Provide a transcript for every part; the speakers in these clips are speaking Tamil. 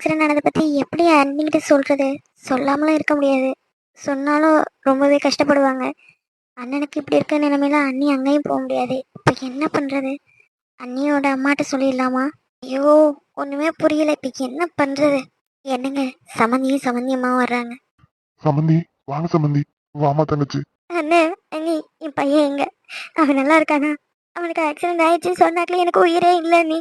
ஆக்சிடென்ட் ஆனதை பற்றி எப்படி அண்ணிக்கிட்ட சொல்கிறது? சொல்லாமலும் இருக்க முடியாது. சொன்னாலும் ரொம்பவே கஷ்டப்படுவாங்க. அண்ணனுக்கு இப்படி இருக்க நிலைமையில அண்ணி அங்கேயும் போக முடியாது. இப்போ என்ன பண்ணுறது? அண்ணியோட அம்மாட்ட சொல்லிடலாமா? ஐயோ, ஒன்றுமே புரியல. இப்போ என்ன பண்ணுறது? என்னங்க, சமந்தியம்மாவும் வர்றாங்க. சமந்தி, வாங்க சமந்தி. வாமா தங்கச்சி. அண்ணே, அண்ணி, என் பையன் எங்க? அவன் நல்லா இருக்கானா? அவனுக்கு ஆக்சிடென்ட் ஆயிடுச்சுன்னு சொன்னாக்களே, எனக்கு உயிரே இல்லை. நீ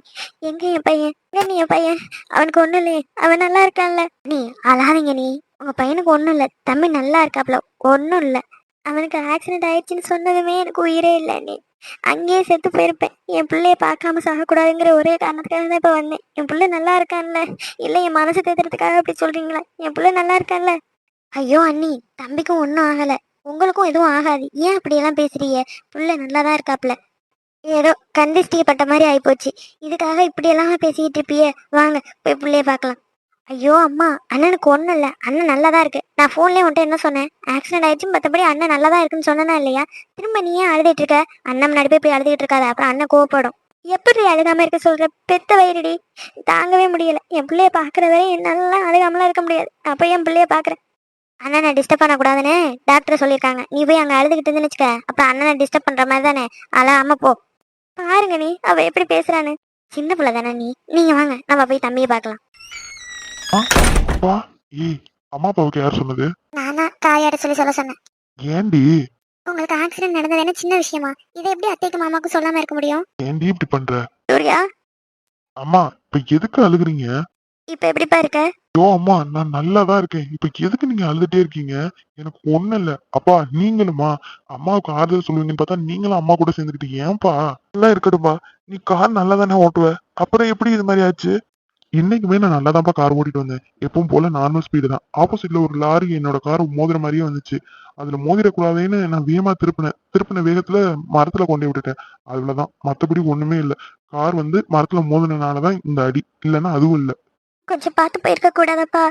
எங்க என் பையன்? நீ என் பையன் அவனுக்கு ஒன்றும் இல்லையே, அவன் நல்லா இருக்கான்ல. நீ அழாதீங்க. நீ உங்கள் பையனுக்கு ஒன்றும் இல்லை, தம்பி நல்லா இருக்காப்ல, ஒன்றும் இல்லை. அவனுக்கு ஆக்சிடென்ட் ஆயிடுச்சுன்னு சொன்னதுமே எனக்கு உயிரே இல்லை. நீ அங்கேயே செத்து போயிருப்பேன். என் பிள்ளைய பார்க்காம சாகக்கூடாதுங்கிற ஒரே காரணத்துக்காக தான் இப்போ வந்தேன். என் பிள்ளை நல்லா இருக்கான்ல? இல்லை என் மனசு தேத்துறதுக்காக அப்படி சொல்கிறீங்களா? என் பிள்ளை நல்லா இருக்கான்ல? ஐயோ அண்ணி, தம்பிக்கும் ஒன்றும் ஆகலை, உங்களுக்கும் எதுவும் ஆகாது. ஏன் அப்படியெல்லாம் பேசுறீங்க? புள்ள நல்லா தான் இருக்காப்புல. ஏதோ கண்டிஸ்டிப்பட்ட மாதிரி ஆயிப்போச்சு. இதுக்காக இப்படியெல்லாம் பேசிக்கிட்டு இருப்பியே. வாங்க போய் பிள்ளைய பார்க்கலாம். ஐயோ அம்மா, அண்ணனுக்கு ஒன்றும் இல்லை, அண்ணன் நல்லா தான் இருக்கு. நான் ஃபோன்லேயே உன்ட்ட என்ன சொன்னேன்? ஆக்சிடென்ட் ஆயிடுச்சு, மற்றபடி அண்ணன் நல்லா தான் இருக்குன்னு சொன்னனா இல்லையா? திரும்ப நீ ஏன் அழுதுட்டு இருக்க? அண்ணன் முன்னாடி போய் இப்படி அழுதுகிட்டு இருக்காத, அப்புறம் அண்ணன் கோவப்படும். எப்படி அழுகாம இருக்க சொல்ற? பெத்த வயிறுடி, தாங்கவே முடியல. என் பிள்ளைய பார்க்குற வரை என்னாலலாம் அழுகாமலாம் இருக்க முடியாது. அப்போ என் பிள்ளைய பார்க்குறேன். அண்ணனை டிஸ்டர்ப் பண்ணக்கூடாதுன்னு டாக்டர் சொல்லியிருக்காங்க. நீ போய் அங்கே அழுதுகிட்டு இருந்துன்னு வச்சுக்க, அப்புறம் அண்ணனை டிஸ்டர்ப் பண்ணுற மாதிரி தானே. அழாம போ. பாருங்க நீ அவ எப்படி பேசுறான்னு. சின்ன பிள்ளை தானே நீ. நீங்க வாங்க, நம்ம போய் தம்பியை பார்க்கலாம். அப்பா, ஏய், அம்மா அப்பாவுக்கு யார் சொன்னது? நானா தாயாட சொல்ல சொன்னேன். ஏண்டி உங்களுக்கு ஆக்சிடென்ட் நடந்தது என்ன சின்ன விஷயமா? இதை எப்படி அத்தைக்கு மாமாவுக்கு சொல்லாம இருக்க முடியும்? ஏண்டி இப்படி பண்ற? சூர்யா, அம்மா, இப்ப எதுக்கு அழுகுறீங்க? இப்ப எப்படிப்பா இருக்க? ஐயோ அம்மா, நான் நல்லா தான் இருக்கேன். இப்ப எதுக்கு நீங்க அழுதுட்டே இருக்கீங்க? எனக்கு ஒண்ணும் இல்ல. அப்பா, நீங்களுமா அம்மாவுக்கு ஆறுதல் சொல்லுவீங்கன்னு பார்த்தா நீங்களும் அம்மா கூட சேர்ந்துக்கிட்டு ஏன்பா? நல்லா இருக்கட்டும்பா. நீ கார் நல்லா தானே ஓட்டுவ, அப்புறம் எப்படி இது மாதிரி ஆச்சு? இன்னைக்குமே நான் நல்லா தான்ப்பா கார் ஓட்டிட்டு வந்தேன். எப்பவும் போல நார்மல் ஸ்பீடு தான். ஆப்போசிட்ல ஒரு லாரி என்னோட கார் மோதிர மாதிரியே வந்துச்சு. அதுல மோதிரக்கூடாதுன்னு நான் வேகமா திருப்பின வேகத்துல மரத்துல கொண்டு விட்டுட்டேன். அவ்வளவுதான், மத்தபடி ஒண்ணுமே இல்ல. கார் மரத்துல மோதினனாலதான் இந்த அடி, இல்லைன்னா அதுவும் இல்ல. கொஞ்சம் பார்த்து போயிருக்க கூடாதப்பா?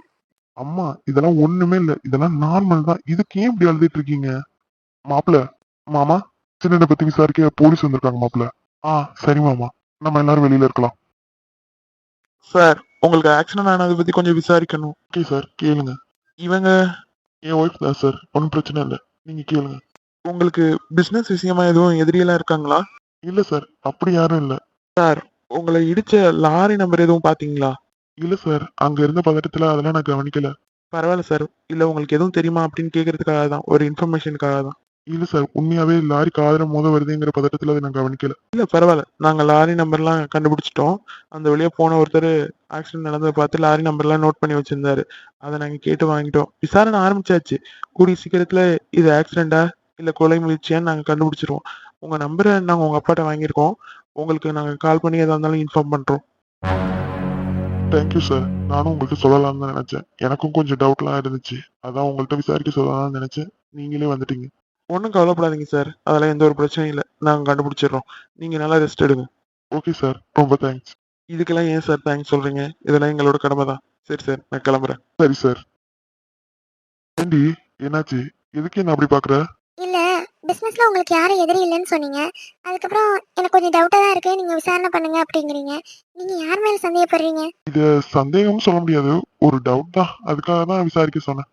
அம்மா, இதெல்லாம் ஒண்ணுமே இல்ல. இதெல்லாம் நார்மல் தான். இதுக்கு ஏன் இப்படி அழுதுட்டு இருக்கீங்க? மாப்பிள, மாமா, சின்னதை பத்தி விசாரிக்க போலீஸ் வந்திருக்காங்க மாப்பிள. சரி மாமா, நம்ம எல்லாரும் வெளியில இருக்கலாம். சார், உங்களுக்கு ஆக்சிடென்ட் ஆனதை பத்தி கொஞ்சம் விசாரிக்கணும். ஓகே சார், கேளுங்க. இவங்க என் ஒய்ஃப் தான் சார், ஒன்றும் பிரச்சனை இல்லை. நீங்க கேளுங்க. உங்களுக்கு பிசினஸ் விஷயமா எதுவும் எதிரியெல்லாம் இருக்காங்களா? இல்ல சார், அப்படி யாரும் இல்ல. சார், உங்களை இடிச்ச லாரி நம்பர் எதுவும் பாத்தீங்களா? இல்ல சார், அங்க இருந்த பதட்டத்துல அதெல்லாம் நான் கவனிக்கல. பரவாயில்ல சார், இல்ல உங்களுக்கு எதுவும் தெரியுமா அப்படின்னு கேட்கறதுக்காக தான், ஒரு இன்ஃபர்மேஷனுக்காக தான். இல்ல சார், உண்மையாவே லாரி காதல மோத வருதுங்கிற பதட்டத்துல அதை நான் கவனிக்கல. இல்ல பரவாயில்ல, நாங்க லாரி நம்பர்லாம் கண்டுபிடிச்சிட்டோம். அந்த வழியா போன ஒருத்தர் ஆக்சிடென்ட் நடந்ததை பார்த்து லாரி நம்பர்லாம் நோட் பண்ணி வச்சிருந்தாரு. அதை நாங்க கேட்டு வாங்கிட்டோம். விசாரணை ஆரம்பிச்சாச்சு. கூடிய சீக்கிரத்துல இது ஆக்சிடென்டா இல்ல கொலை முயற்சியான்னு நாங்க கண்டுபிடிச்சிருவோம். உங்க நம்பரை நாங்க உங்க அப்பாட்ட வாங்கியிருக்கோம். உங்களுக்கு நாங்க கால் பண்ணி எதா இருந்தாலும் இன்ஃபார்ம் பண்றோம். Thank you sir. நானும் உங்கள்கிட்ட சொல்லலாம்னு தான் நினைச்சேன். எனக்கும் கொஞ்சம் டவுட்லாம் இருந்துச்சு. அதான் உங்கள்கிட்ட விசாரிக்க சொல்லலாம்னு நினைச்சேன். நீங்களே வந்துட்டீங்க. ஒன்றும் கவலைப்படாதீங்க சார், அதெல்லாம் எந்த ஒரு பிரச்சனையும் இல்லை. நாங்கள் கண்டுபிடிச்சிடுறோம். நீங்க நல்லா ரெஸ்ட் எடுங்க. ஓகே சார், ரொம்ப தேங்க்ஸ். இதுக்கெல்லாம் ஏன் சார் தேங்க்ஸ் சொல்றீங்க? இதெல்லாம் எங்களோட கடமை தான். சரி சார், நான் கிளம்புறேன். சரி சார். ஏண்டி, என்னாச்சு? எதுக்கு என்ன அப்படி பாக்குற? இல்ல, பிசினஸ்ல உங்களுக்கு யாரும் எதிரி இல்லைன்னு சொன்னீங்க. அதுக்கப்புறம் எனக்கு கொஞ்சம் டவுட்டா தான் இருக்கு. நீங்க விசாரணை பண்ணுங்க அப்படிங்கிறீங்க. நீங்க யார் மேல சந்தேகப்படுறீங்க? இது சந்தேகம்னு சொல்ல முடியாது, ஒரு டவுட் தான். அதுக்காக தான் விசாரிக்க சொன்னேன்.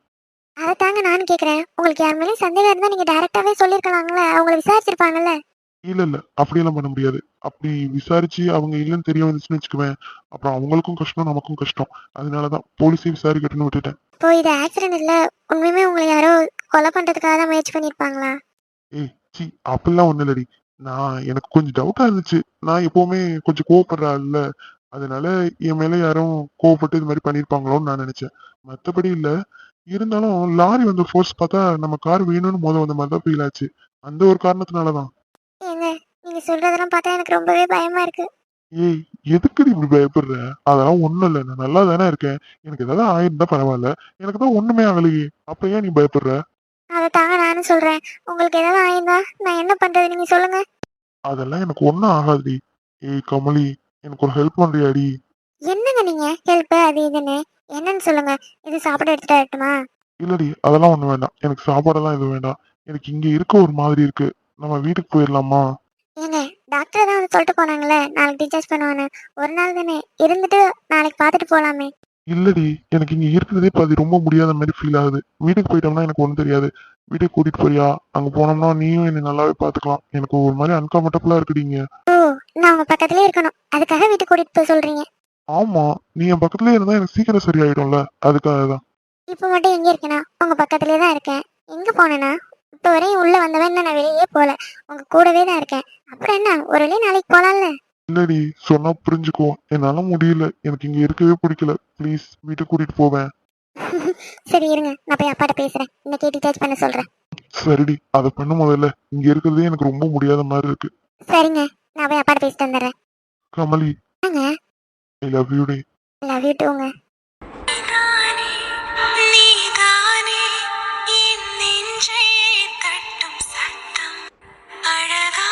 அதை தாங்க நானும் கேட்குறேன். உங்களுக்கு யார் மேலேயும் சந்தேகம் இருந்தால் நீங்கள் டேரெக்டாகவே சொல்லியிருக்கலாங்களே, அவங்கள விசாரிச்சிருப்பாங்கல்ல. இல்ல இல்ல, அப்படியெல்லாம் பண்ண முடியாது. அப்படி விசாரிச்சு அவங்க இல்லைன்னு தெரிய வந்துச்சுன்னு வச்சுக்குவேன், அப்புறம் அவங்களுக்கும் கஷ்டம், நமக்கும் கஷ்டம். அதனாலதான் போலீஸே விசாரிக்கட்டும்னு விட்டுட்டேன். இப்போ இது ஆக்சிடென்ட் இல்லை, உண்மையுமே உங்களை யாரோ கொலை பண்ணுறதுக்காக தான் முயற்சி பண்ணியிருப்பாங்களா? ஏய் சி, அப்படிலாம் ஒண்ணு இல்லடி. எனக்கு கொஞ்சம் டவுட்டா இருந்துச்சு. நான் எப்பவுமே கொஞ்சம் கோவப்படுறா இல்ல, அதனால என் மேல யாரும் கோவப்பட்டு இது மாதிரி பண்ணிருப்பாங்களோன்னு நான் நினைச்சேன். மத்தபடி இல்ல. இருந்தாலும் லாரி ஃபோர்ஸ் பார்த்தா நம்ம கார் வேணும்னு வந்த மாதிரி தான் ஃபீல் ஆச்சு. அந்த ஒரு காரணத்தினாலதான். ஏங்க, நீங்கள் சொல்கிறதெல்லாம் பார்த்தா எனக்கு ரொம்பவே பயமாக இருக்குது. ஏய், எதுக்குடி இப்படி பயப்படுற? அதெல்லாம் ஒண்ணும் இல்ல. நான் நல்லா தானே இருக்கேன். எனக்கு ஏதாவது ஆயிருந்தா பரவாயில்ல. எனக்கு தான் ஒண்ணுமே ஆகலையே. அப்ப ஏன் நீ பயப்படுற? அதை தாங்க நானும் சொல்கிறேன். உங்களுக்கு ஏதாவது ஆயிருந்தா நான் என்ன பண்ணுறது, நீங்கள் சொல்லுங்கள். அதெல்லாம் எனக்கு ஒண்ணும் ஆகாதுடி. ஏய் கமலி, எனக்கு ஒரு ஹெல்ப் பண்றியாடி? என்னங்க நீங்கள் ஹெல்ப்பு அது இதுன்னு என்னன்னு சொல்லுங்கள். இது சாப்பிட எடுத்துகிட்டு வரட்டுமா? இல்லடி, அதெல்லாம் ஒண்ணு வேண்டாம். எனக்கு சாப்பாடெல்லாம் எதுவும் வேண்டாம். எனக்கு இங்க இருக்க ஒரு மாதிரி இருக்கு. நம்ம வீட்டுக்கு போயிடலாமா? ஏங்க, டாக்டர் தான் வந்து சொல்லிட்டு போனாங்களே நாளைக்கு டிஸ்சார்ஜ் பண்ணுவான்னு. ஒரு நாள் தானே இருந்துட்டு நாளைக்கு பார்த்துட்டு போகலாமே. இல்லடி, எனக்கு இங்க இருக்கிறதே பாதி ரொம்ப முடியாத மாதிரி ஃபீல் ஆகுது. வீட்டுக்கு போயிட்டோம்னா எனக்கு ஒண்ணும் தெரியாது. வீட்டுக்கு கூட்டிட்டு போறியா? அங்க போனோம்னா நீயும் என்னை நல்லாவே பாத்துக்கலாம். எனக்கு ஒரு மாதிரி அன்கம்ஃபர்டபுளா இருக்குடிங்க. ஓ, நான் உங்க பக்கத்துலயே இருக்கணும், அதுக்காக வீட்டுக்கு கூட்டிட்டு போக சொல்றீங்க? ஆமா, நீ என் பக்கத்துலயே இருந்தா எனக்கு சீக்கிரம் சரியாயிடும்ல, அதுக்காக தான். இப்போ மட்டும் எங்க இருக்கேனா? உங்க பக்கத்துலயே தான் இருக்கேன். எங்க போனேனா? இப்போ வரையும் உள்ள வந்தவன் இன்னும் நான் வெளியே போல. உங்க கூடவே தான் இருக்கேன். அப்புறம் என்ன, ஒரு வேளை நாளைக்கு போலாம்ல? இல்லடி, சொன்னா புரிஞ்சுக்கோ. என்னால முடியல, எனக்கு இங்க இருக்கவே பிடிக்கல. ப்ளீஸ் வீட்டுக்கு கூட்டிட்டு போவேன். சரி இருங்க, நான் போய் அப்பாட்ட பேசுறேன், இன்னைக்கு டீடைல்ஸ் பண்ண சொல்றேன். சரிடி, அதை பண்ண முதல்ல. இங்க இருக்கிறதே எனக்கு ரொம்ப முடியாத மாதிரி இருக்கு. சரிங்க, நான் போய் அப்பாட்ட பேசிட்டு வந்துடுறேன். கமலி, வாங்க. ஐ லவ் யூ டே. லவ் யூ டூங்க. நீதானே என் நெஞ்சை தட்டும் சத்தம் அழகாயுடைந்தேன்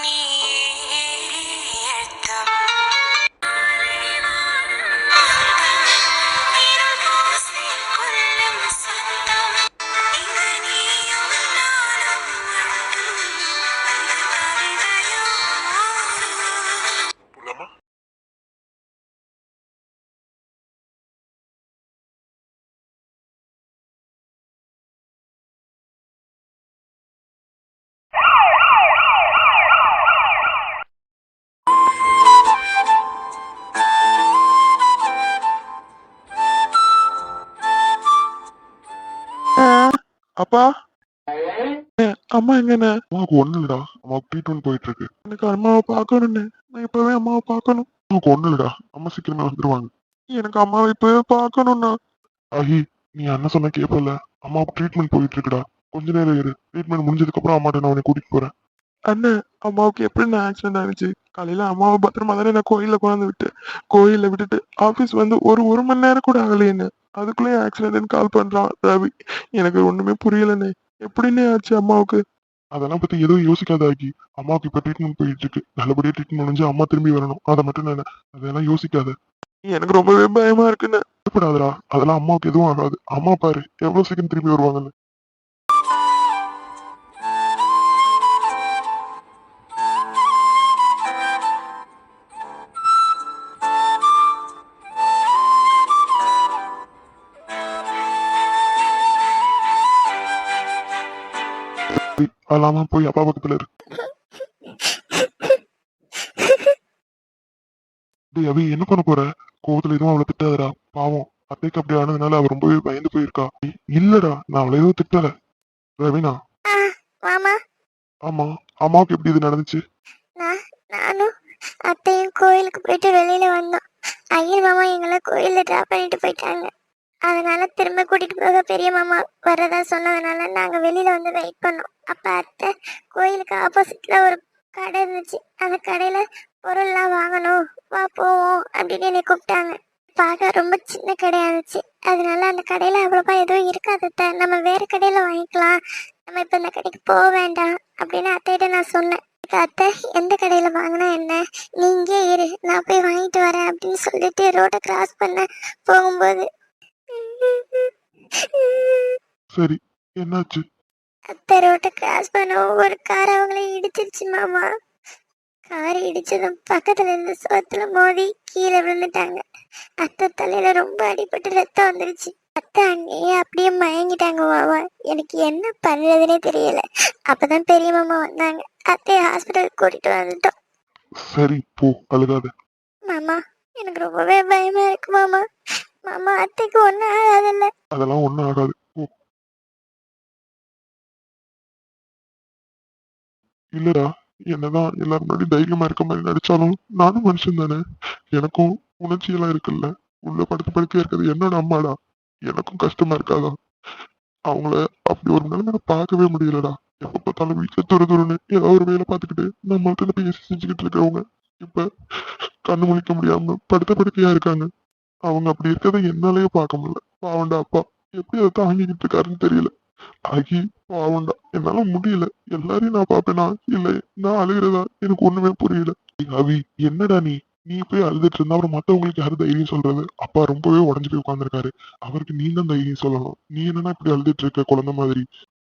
நீயே அர்த்தம் இருள் பூசி கொல்லும் சத்தம் இது நீயும் நானும் மட்டும் அறிவையோ போலாமா? அப்பா, அம்மா எங்கண்ணே? அம்மாவுக்கு ஒண்ணு இல்லடா, அம்மாவுக்கு ட்ரீட்மெண்ட் போயிட்டு இருக்கு. எனக்கு அம்மாவை பார்க்கணும்னு, நான் இப்பவே அம்மாவை பார்க்கணும். அம்மாவுக்கு ஒண்ணு இல்லடா, அம்மா சீக்கிரமே வந்துருவாங்க. எனக்கு அம்மாவை இப்பவே பார்க்கணும்னா. ஆஹி, நீ அண்ணன் சொன்ன கேப்பல, அம்மாவுக்கு ட்ரீட்மெண்ட் போயிட்டு இருக்குடா. கொஞ்ச நேரம் இரு, ட்ரீட்மெண்ட் முடிஞ்சதுக்கு அப்புறம் அம்மாட்ட நான் உன்னை கூட்டிட்டு போறேன். அண்ணன், அம்மாவுக்கு எப்படி நான் ஆக்சிடென்ட் ஆனிச்சு? காலையில அம்மாவை பத்திரமா தானே நான் கோயில்ல கொண்டாந்து விட்டு, கோயில்ல விட்டுட்டு ஆபீஸ் வந்து ஒரு மணி நேரம் கூட ஆகலையே. அதுக்குள்ளே ஆக்சிடென்ட் கால் பண்றான் ரவி. எனக்கு ஒண்ணுமே புரியலண்ணே. எப்படின்னே ஆச்சு அம்மாவுக்கு? அதெல்லாம் பத்தி எதுவும் யோசிக்காத ஆகி. அம்மாவுக்கு இப்ப ட்ரீட்மெண்ட் போயிட்டு இருக்கு. நல்லபடியா ட்ரீட்மெண்ட் முடிஞ்சு அம்மா திரும்பி வரணும், அதை மட்டும் நான் அதெல்லாம் யோசிக்காத. எனக்கு ரொம்பவே பயமா இருக்குன்னு. பயப்படாதடா, அதெல்லாம் அம்மாவுக்கு எதுவும் ஆகாது. அம்மா பாரு எவ்வளவு சீக்கிரம் திரும்பி வருவாங்கன்னு. அல்லாம போய் அப்பா பக்கத்துல இருக்கு. டேய் அபி, என்ன பண்ண போற? கோவத்துல எதுவும் அவளை திட்டாதடா. பாவம், அத்தைக்கு அப்படி ஆனதுனால அவ ரொம்பவே பயந்து போயிருக்கா. இல்லடா, நான் அவளை எதுவும் திட்டல. ரவினா. ஆ, மாமா. ஆமா, அம்மாவுக்கு எப்படி இது நடந்துச்சு? நானும் அத்தையும் கோயிலுக்கு போயிட்டு வெளியில வந்தோம். ஐயர் மாமா எங்களை கோயில்ல டிராப் பண்ணிட்டு போயிட்டாங்க. அதனால திரும்ப கூட்டிட்டு போக பெரிய மாமா வரதா சொன்னதுனால நாங்க வெளியில வந்து வெயிட் பண்ணோம். அப்ப அத்தை கோயிலுக்கு ஆப்போசிட்ல ஒரு கடை இருந்துச்சு. அந்த கடையில பொருள்லாம் வாங்கணும், வா போவோம் அப்படின்னு என்னை கூப்பிட்டாங்க. பார்க்க ரொம்ப சின்ன கடையா இருந்துச்சு. அதனால அந்த கடையில அவ்வளோப்பா எதுவும் இருக்காது அத்தை, நம்ம வேற கடையில வாங்கிக்கலாம், நம்ம இப்ப இந்த கடைக்கு போக வேண்டாம் அப்படின்னு அத்தைகிட்ட நான் சொன்னேன். அத்தை, எந்த கடையில வாங்கினா என்ன, நீ இங்கே இரு, நான் போய் வாங்கிட்டு வரேன் அப்படின்னு சொல்லிட்டு ரோட்டை கிராஸ் பண்ண போகும்போது சரி, என்னாச்சு? அத்தை ரோட்டை கிராஸ் பண்ண ஒரு கார் அவங்கள இடிச்சிருச்சு மாமா. கார் இடிச்சதும் பக்கத்துல இருந்த சோத்துல மோதி கீழே விழுந்துட்டாங்க. அத்தை தலையில ரொம்ப அடிபட்டு ரத்தம் வந்துருச்சு. அத்தை அங்கேயே அப்படியே மயங்கிட்டாங்க மாமா. எனக்கு என்ன பண்றதுனே தெரியல. அப்பதான் பெரிய மாமா வந்தாங்க. அத்தையை ஹாஸ்பிட்டலுக்கு கூட்டிட்டு வந்துட்டோம். சரி போ, அழுகாத. மாமா, எனக்கு ரொம்பவே பயமா இருக்கு மாமா. மாமா, அத்தைக்கு ஒன்றும் ஆகாதில்ல? அதெல்லாம் ஒண்ணும் ஆகாது, போ. இல்லடா, என்னதான் எல்லாரும் முன்னாடி தைரியமா இருக்க மாதிரி நடிச்சாலும் நானும் மனுஷன் தானே. எனக்கும் உணர்ச்சி எல்லாம் இருக்குல்ல. உள்ள படுத்து படுக்கையா இருக்கிறது என்னோட அம்மாடா. எனக்கும் கஷ்டமா இருக்காதா? அவங்கள அப்படி ஒரு நிலைமையில பார்க்கவே முடியலடா. எப்ப பார்த்தாலும் வீட்டுல துருன்னு ஏதாவது ஒரு வேலை பார்த்துக்கிட்டு நம்மள்ட்ட பேசி செஞ்சுக்கிட்டு இருக்கவங்க இப்ப கண்ணு முழிக்க முடியாம படுத்த படுக்கையா இருக்காங்க. அவங்க அப்படி இருக்கிறத என்னாலயே பார்க்க முடியல. பாவண்டா அப்பா, எப்படி அதை தாங்கிக்கிட்டு இருக்காருன்னு தெரியல. ஆகி, பாவண்டா, என்னால முடியல. எல்லாரையும் நான் பாப்பேனா இல்ல நான் அழுகிறதா எனக்கு ஒண்ணுமே புரியல. அவி, என்னடா நீ நீ போய் அழுதுட்டு இருந்தா அப்புறம் மத்தவங்களுக்கு யாரு தைரியம் சொல்றது? அப்பா ரொம்பவே உடஞ்சு போய் உட்காந்துருக்காரு. அவருக்கு நீ தான் தைரியம் சொல்லணும். நீ என்னன்னா இப்படி அழுதுட்டு இருக்க குழந்தை மாதிரி?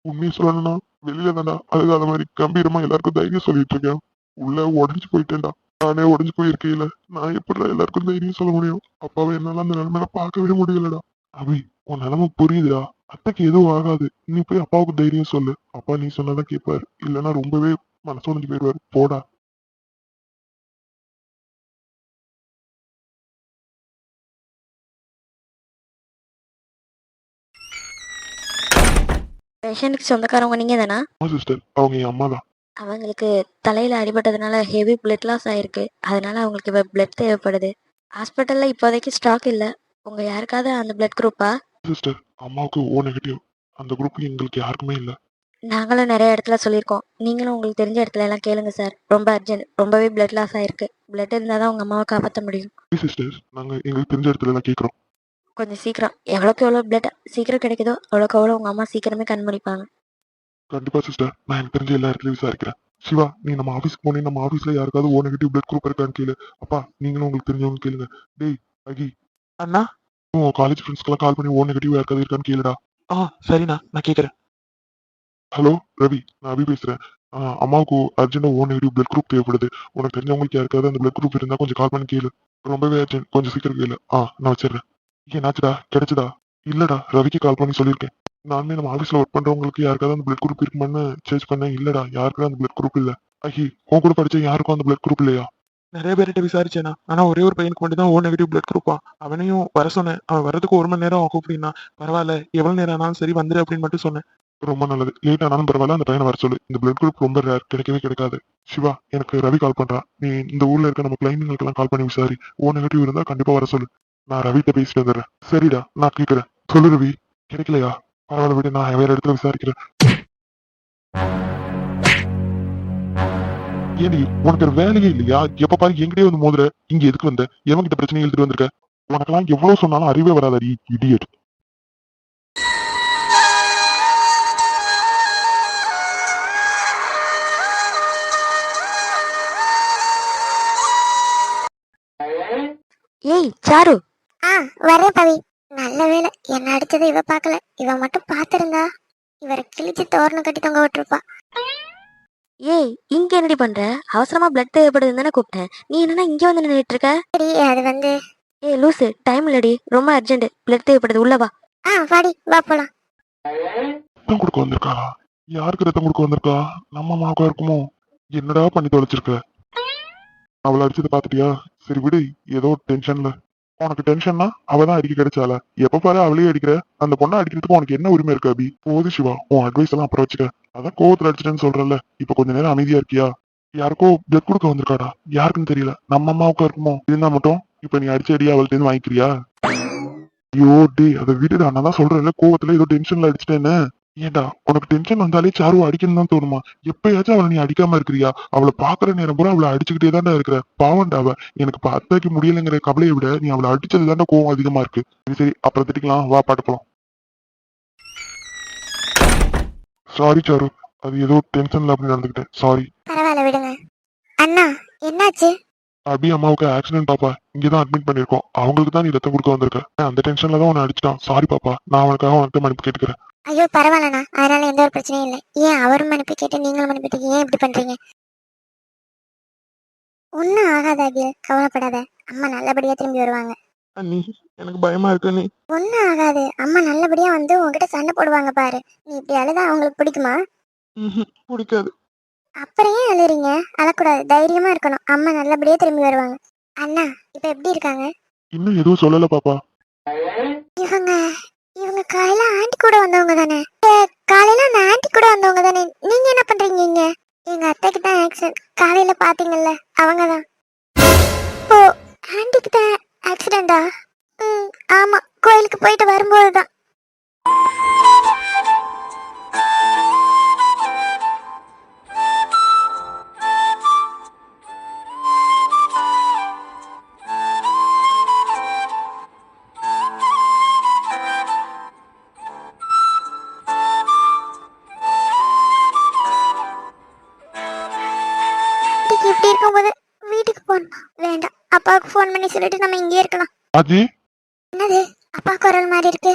உண்மையை சொல்லணும்னா வெளியில தாண்டா அழுகாத மாதிரி கம்பீரமா எல்லாருக்கும் தைரியம் சொல்லிட்டு இருக்கேன். உள்ள உடஞ்சு போயிட்டேன்டா. நானே உடஞ்சு போயிருக்கையில நான் எப்படி எல்லாருக்கும் தைரியம் சொல்ல முடியும்? அப்பாவை என்னால அந்த நிலைமையில பார்க்கவே முடியலடா. அபி, உன் நிலைமை புரியுதுடா. அத்தைக்கு எதுவும் ஆகாது. நீ போய் அப்பாவுக்கு தைரியம் சொல்லு. அப்பா நீ சொன்னதான் கேட்பாரு. இல்லைன்னா ரொம்பவே மனசு உடைஞ்சு போயிடுவாரு. போடா. பேஷண்ட்டுக்கு சொந்தக்காரவங்க நீங்கள் தானா? சிஸ்டர், அவங்க என் அம்மா தான். அவங்களுக்கு தலையில் அடிபட்டதுனால ஹெவி பிளட் லாஸ் ஆயிருக்கு. அதனால அவங்களுக்கு இப்போ பிளட் தேவைப்படுது. ஹாஸ்பிட்டலில் இப்போதைக்கு ஸ்டாக் இல்லை. உங்கள் யாருக்காவது அந்த பிளட் குரூப்பா? சிஸ்டர், அம்மாவுக்கு ஓ நெகட்டிவ். அந்த குரூப் எங்களுக்கு யாருக்குமே இல்லை. நாங்களும் நிறைய இடத்துல சொல்லியிருக்கோம். நீங்களும் உங்களுக்கு தெரிஞ்ச இடத்துல எல்லாம் கேளுங்க சார். ரொம்ப அர்ஜென்ட். ரொம்பவே பிளட் லாஸ் ஆயிருக்கு. பிளட் இருந்தால் தான் உங்கள் அம்மாவை காப்பாற்ற முடியும். சிஸ்டர், நாங்க எங்களுக்கு தெரிஞ்ச இடத்துல எல்லாம் கேட்குறோம். கொஞ்சம் சீக்கிரம். எவ்வளோக்கு எவ்வளோ பிளட் சீக்கிரம் கிடைக்குதோ அவ்வளோக்கு அவ்வளோ உங்கள் அம்மா சீக்கிரமே கண் முடிப்பாங்க. கண்டிப்பா சிஸ்டர், நான் எனக்கு தெரிஞ்ச எல்லா இடத்துலயும் விசாரிக்கிறேன். சிவா, நீ நம்ம ஆஃபீஸ்க்கு போனே, நம்ம ஆஃபீஸ்ல யாருக்காவது ஓ நெகட்டிவ் பிளட் குரூப் இருக்கான்னு கேளு. அப்பா, நீங்களும் உங்களுக்கு தெரிஞ்சவங்க கேளுங்க. டேய் அகி, அண்ணா. உன் காலேஜ் ஃப்ரெண்ட்ஸ்க்கெல்லாம் கால் பண்ணி ஓ நெகட்டிவ் யாருக்காவது இருக்கான்னு கேளுடா. சரிண்ணா, நான் கேட்குறேன். ஹலோ ரவி, நான் அபி பேசுறேன். அம்மாவுக்கு அர்ஜென்டா ஓ நெகட்டிவ் பிளட் குரூப் தேவைப்படுது. உனக்கு தெரிஞ்சவங்களுக்கு யாருக்காவது அந்த பிளட் குரூப் இருந்தா கொஞ்சம் கால் பண்ணி கேளு. ரொம்பவே அர்ஜென்ட், கொஞ்சம் சீக்கிரம் கேளு. நான் வச்சிடுறேன். என்னாச்சுடா, கிடைச்சதா? இல்லடா, ரவிக்கு கால் பண்ணி சொல்லியிருக்கேன். நானுமே நம்ம ஆஃபீஸ்ல ஒர்க் பண்றவங்களுக்கு யாருக்காவது அந்த பிளட் குரூப் இருக்குமான்னு சர்ச் பண்ணேன். இல்லடா, யாருக்கும் அந்த பிளட் குரூப் இல்ல. அஹி, உன் கூட படிச்ச யாருக்கும் அந்த பிளட் குரூப் இல்லையா? நிறைய பேர்கிட்ட விசாரிச்சேண்ணா. ஆனா ஒரே ஒரு பையனுக்கு மட்டும் தான் ஓ நெகட்டிவ் பிளட் குரூப்பா. அவனையும் வர சொன்னேன். அவன் வரதுக்கு 1 மணி நேரம் ஆகும் அப்படின்னா. பரவாயில்ல, எவ்வளவு நேரம் ஆனாலும் சரி வந்துரு அப்படின்னு மட்டும் சொன்னேன். ரொம்ப நல்லது. லேட் ஆனாலும் பரவாயில்ல, அந்த பையனை வர சொல்லு. இந்த பிளட் குரூப் ரொம்ப ரேர், கிடைக்கவே கிடைக்காது. சிவா, எனக்கு ரவி கால் பண்றான். நீ இந்த ஊர்ல இருக்க நம்ம கிளைண்ட்டுங்களுக்கெல்லாம் கால் பண்ணி விசாரி. ஓ நெகட்டிவ் இருந்தா கண்டிப்பா வர சொல்லு. நான் ரவிட்ட பேசிட்டு வந்துடுறேன். சரிடா, நான் கேட்கிறேன். சொல்லு ரவி. கிடைக்கலையா? பரவாயில்ல விடு, நான் வேற இடத்துல விசாரிக்கிறேன். ஏடி, உனக்கு ஒரு வேலையே இல்லையா? எப்ப பாரு என்கிட்டயே வந்து மோதுற. இங்க எதுக்கு வந்த? எவன்கிட்ட பிரச்சனையை எழுதிட்டு வந்திருக்க? உனக்கெல்லாம் எவ்வளவு சொன்னாலும் அறிவே வராதடி, இடியட். ஏய் சாரு. வரேன் பவி. நல்ல வேளை என்ன அடிச்சதை இவ பார்க்கல. இவ மட்டும் பார்த்திருந்தா இவரை கிழிச்சு தோரணம் கட்டி தொங்க விட்டுருப்பா. ஏய், இங்க என்னடி பண்ற? அவசரமா பிளட் தேவைப்படுதுன்னு தானே கூப்பிட்டேன். நீ என்னன்னா இங்க வந்து நின்றுட்டு இருக்க? சரி, அது வந்து ஏய் லூசு, டைம் இல்லடி. ரொம்ப அர்ஜென்ட். பிளட் தேவைப்படுது. உள்ள வா. வாடி, வா போலாம். ரத்தம் கொடுக்க வந்திருக்காளா? யாருக்கு ரத்தம் கொடுக்க வந்திருக்கா? நம்ம அம்மாவுக்கா இருக்குமோ? என்னடா பண்ணி தொலைச்சிருக்க? அவளை அடிச்சதை பாத்துட்டியா? சரி விடு, ஏதோ டென்ஷன்ல. உனக்கு டென்ஷன்னா அவதான் அடிக்க கிடைச்சால. எப்ப பாரு அவளையே அடிக்கிற. அந்த பொண்ணை அடிக்கிறதுக்கு உனக்கு என்ன உரிமை இருக்கு அபி? போது சிவா, உன் அட்வைஸ் எல்லாம் அப்புறம் வச்சுக்க. அதான் கோவத்துல அடிச்சிட்டேன்னு சொல்றல. இப்ப கொஞ்ச நேரம் அமைதியா இருக்கியா? யாருக்கோ பிளட் கொடுக்க வந்திருக்காடா. யாருக்குன்னு தெரியல. நம்ம அம்மாவுக்கா இருக்குமோ? இருந்தா மட்டும் இப்ப நீ அடிச்ச அடியா அவள்கிட்ட இருந்து வாங்கிக்கிறியா? ஐயோ டே, அதை விடுடா. நான் தான் சொல்றேன்ல, கோவத்துல ஏதோ டென்ஷன்ல அடிச்சிட்டேன்னு. ஏண்டா, உனக்கு டென்ஷன் வந்தாலே சாருவை அடிக்கணும் தான் தோணுமா? எப்பயாச்சும் அவளை நீ அடிக்காம இருக்கிறியா? அவளை பாக்குற நேரம் பூரா அவளை அடிச்சுக்கிட்டே தான்டா இருக்கிற. பாவண்டா அவ. எனக்கு பார்த்தாக்கி முடியலைங்கிற கவலையை விட நீ அவளை அடிச்சது தான்டா கோவம் அதிகமா இருக்கு. சரி சரி, அப்புறம் திட்டிக்கலாம். வா பாட்டு போலாம். சாரி சாரு, அது ஏதோ டென்ஷன்ல அப்படி நடந்துக்கிட்டேன். சாரி. பரவாயில்ல, விடுங்க. அண்ணா, என்னாச்சு? அபி அம்மாவுக்கு ஆக்சிடென்ட் பாப்பா. இங்கதான் அட்மிட் பண்ணிருக்கோம். அவங்களுக்கு தான் நீ ரத்தம் கொடுக்க வந்திருக்க. அந்த டென்ஷன்ல தான் உன்னை அடிச்சிட்டான். சாரி பாப்பா. நான் அவனுக்காக உனக்கு மன்னிப்பு கேட்டுக்கிறேன். ஐயோ பரவாயில்லண்ணா, அதனால எந்த ஒரு பிரச்சனையும் இல்லை. ஏன் அவரும் மன்னிப்பு கேட்டு நீங்களும் மன்னிப்பு ஏன் இப்படி பண்றீங்க? ஒன்னும் ஆகாத அபியல், கவலைப்படாத. அம்மா நல்லபடியா திரும்பி வருவாங்க. அண்ணி, எனக்கு பயமா இருக்கு அண்ணி. ஒன்னும் ஆகாது. அம்மா நல்லபடியா வந்து உங்ககிட்ட சண்டை போடுவாங்க பாரு. நீ இப்படி அழுதா அவங்களுக்கு பிடிக்குமா? பிடிக்காது. அப்புறம் ஏன் அழுறீங்க? அழக்கூடாது, தைரியமா இருக்கணும். அம்மா நல்லபடியா திரும்பி வருவாங்க. அண்ணா, இப்ப எப்படி இருக்காங்க? இன்னும் எதுவும் சொல்லல பாப்பா. இவங்க இவங்க காலையில ஆண்டி கூட வந்தவங்க தானே? காலையில அந்த ஆண்டி கூட வந்தவங்க தானே? நீங்க என்ன பண்றீங்க இங்க? எங்க அத்தைக்கு தான் ஆக்சிடென்ட். காலையில பாத்தீங்கல்ல, அவங்கதான். ஓ, ஆண்டிக்கு தான் ஆக்சிடென்டா? ஆமா, கோயிலுக்கு போயிட்டு வரும்போதுதான். இப்படி இருக்கும்போது வீட்டுக்கு போகணுமா? வேண்டாம், அப்பாவுக்கு ஃபோன் பண்ணி சொல்லிட்டு நம்ம இங்கே இருக்கலாம். அஜி, என்னது, அப்பா குரல் மாதிரி இருக்கு?